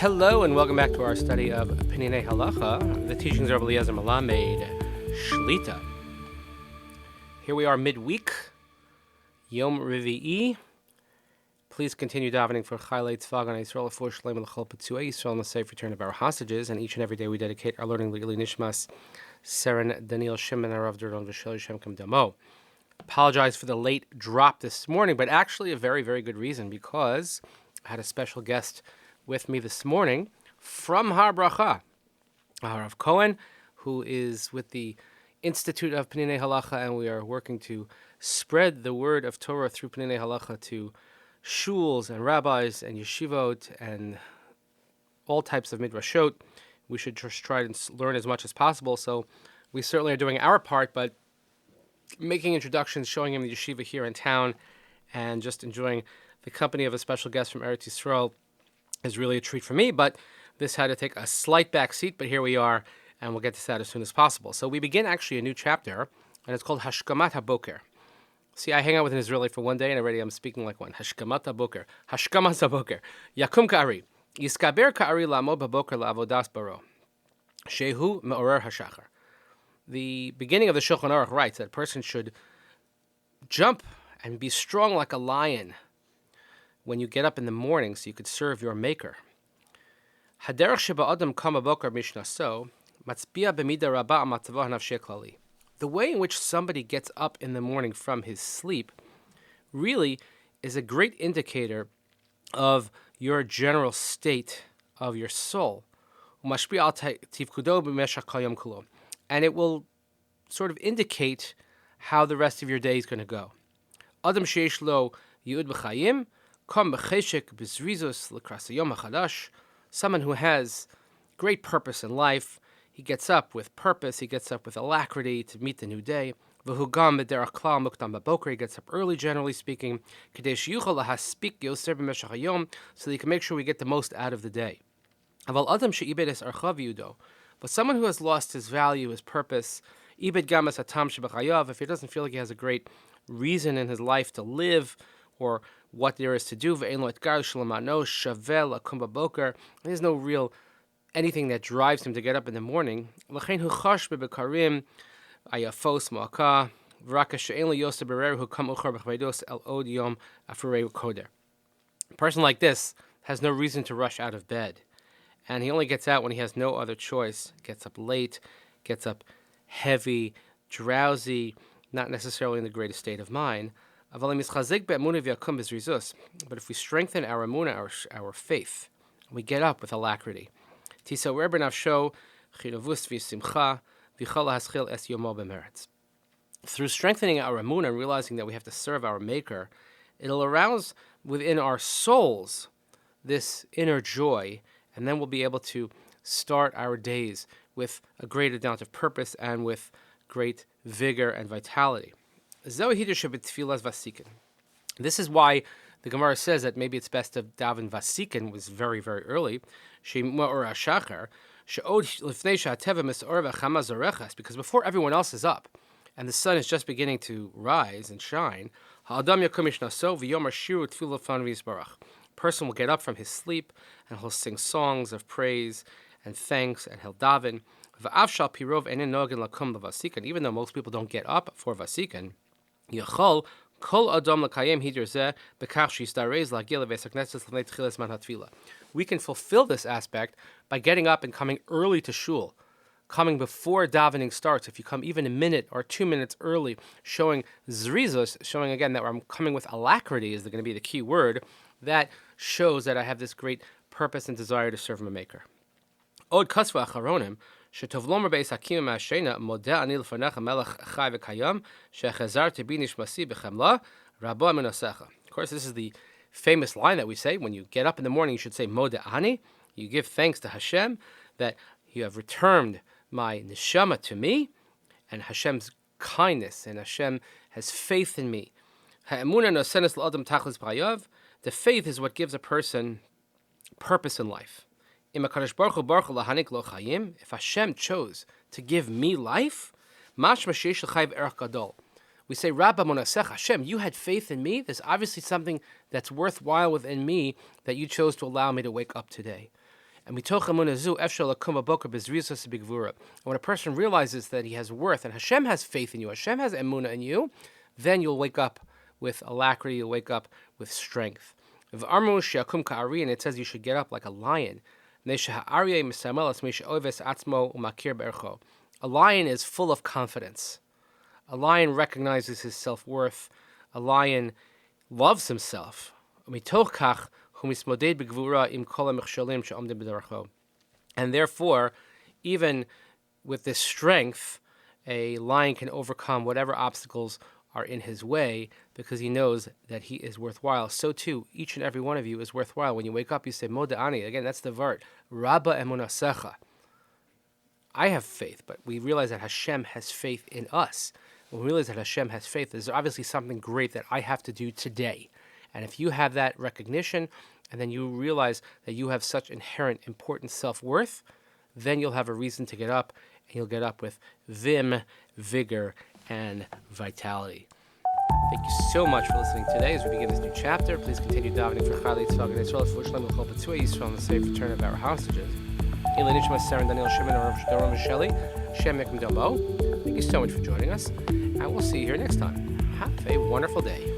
Hello and welcome back to our study of Peninei Halacha, the teachings of Eliezer Malamed Shlita. Here we are midweek, Yom Revi'i. Please continue davening for Chaylei Tzvah Gan Yisrael, for Shalom L'chol Petzuei Yisrael, and the safe return of our hostages. And each and every day we dedicate our learning L'ili Nishmas, Seren Daniel Shimon Arav Duron V'Shel Shem Kam Damo. Apologize for the late drop this morning, but actually a very, very good reason, because I had a special guest with me this morning from Har Bracha, Harav Cohen, who is with the Institute of Peninei Halacha, and we are working to spread the word of Torah through Peninei Halacha to shuls and rabbis and yeshivot and all types of midrashot. We should just try and learn as much as possible, so we certainly are doing our part, but making introductions, showing him the yeshiva here in town, and just enjoying the company of a special guest from Eretz Yisrael is really a treat for me, but this had to take a slight back seat, but here we are, and we'll get to that as soon as possible. So we begin actually a new chapter, and it's called Hashkamat HaBoker. See, I hang out with an Israeli for one day, and already I'm speaking like one. Hashkamat HaBoker. Hashkamat HaBoker. Yakum Ka'ari. Yiskaber Ka'ari la'amod b'boker la'avodas baro. Shehu me'orer hashachar. The beginning of the Shulchan Aruch writes that a person should jump and be strong like a lion when you get up in the morning so you could serve your Maker. Haderech sheba adam kama boker mishnaso matzbia b'mida rabba matavah nafshei klali. The way in which somebody gets up in the morning from his sleep really is a great indicator of your general state of your soul. Umashpia al tivkudo b'meshach kol yom kulo. And it will sort of indicate how the rest of your day is going to go. Adam sheish lo yud b'chayim, kom b'cheshek b'zrizos l'kras hayom hachadash. Someone who has great purpose in life, he gets up with purpose, he gets up with alacrity to meet the new day. V'hu gam b'derech klal mukdam b'boker, he gets up early, generally speaking, kedei sheyuchal lahaspik yoser b'meshach hayom, so that he can make sure we get the most out of the day. Aval adam she'ibed es archav yudo. But someone who has lost his value, his purpose, ibed gamas hatam shebechayav, if he doesn't feel like he has a great reason in his life to live, or what there is to do, ve'en lo etgar shlamano shavel akum b'boker, there's no real anything that drives him to get up in the morning. L'chein hu chash bebekarim ayafos mo'aka v'raka she'en lo yosef berer hu kam uchar b'chveidos el od yom afurei koder. A person like this has no reason to rush out of bed. And he only gets out when he has no other choice. Gets up late, gets up heavy, drowsy, not necessarily in the greatest state of mind. But if we strengthen our emunah, our faith, we get up with alacrity. Through strengthening our emunah and realizing that we have to serve our Maker, it'll arouse within our souls this inner joy, and then we'll be able to start our days with a great amount of purpose and with great vigor and vitality. This is why the Gemara says that maybe it's best to daven vasikin was very, very early. Because before everyone else is up and the sun is just beginning to rise and shine, person will get up from his sleep and he'll sing songs of praise and thanks and he'll daven. Even though most people don't get up for vasikan, we can fulfill this aspect by getting up and coming early to shul, coming before davening starts. If you come even a minute or 2 minutes early, showing zrizos, showing again that I'm coming with alacrity is going to be the key word, that shows that I have this great purpose and desire to serve my Maker. Od kasva acharonim shetovlom beis hakim ma'ashena modeh ani lefanecha melech chai v'kayam shechazarti bi nishmasi b'chemla rabba minasecha. Of course, this is the famous line that we say when you get up in the morning. You should say modeh ani. You give thanks to Hashem that you have returned my neshama to me, and Hashem's kindness, and Hashem has faith in me. Ha'emunah nosenes l'adam tachlis b'chayav. The faith is what gives a person purpose in life. If Hashem chose to give me life, we say, Rabba Monasech, Hashem, you had faith in me. There's obviously something that's worthwhile within me that you chose to allow me to wake up today. And when a person realizes that he has worth and Hashem has faith in you, Hashem has emunah in you, then you'll wake up with alacrity, you'll wake up with strength. And it says you should get up like a lion. A lion is full of confidence. A lion recognizes his self-worth. A lion loves himself. And therefore, even with this strength, a lion can overcome whatever obstacles are in his way because he knows that he is worthwhile. So too, each and every one of you is worthwhile. When you wake up, you say, Moda'ani. Again, that's the vart. Rabba emunasecha. I have faith, but we realize that Hashem has faith in us. When we realize that Hashem has faith, there's obviously something great that I have to do today. And if you have that recognition, and then you realize that you have such inherent, important self-worth, then you'll have a reason to get up, and you'll get up with vim, vigor, and vitality. Thank you so much for listening today as we begin this new chapter. Please continue davening for Chayalei Tzvah and Israel, for Shalom L'Chol B'Tzua Yisrael, and the safe return of our hostages. Nishmat, Sarah, Daniel, Shimon, Doron, and Shelley, Shem Mekim Domo. Thank you so much for joining us, and we'll see you here next time. Have a wonderful day.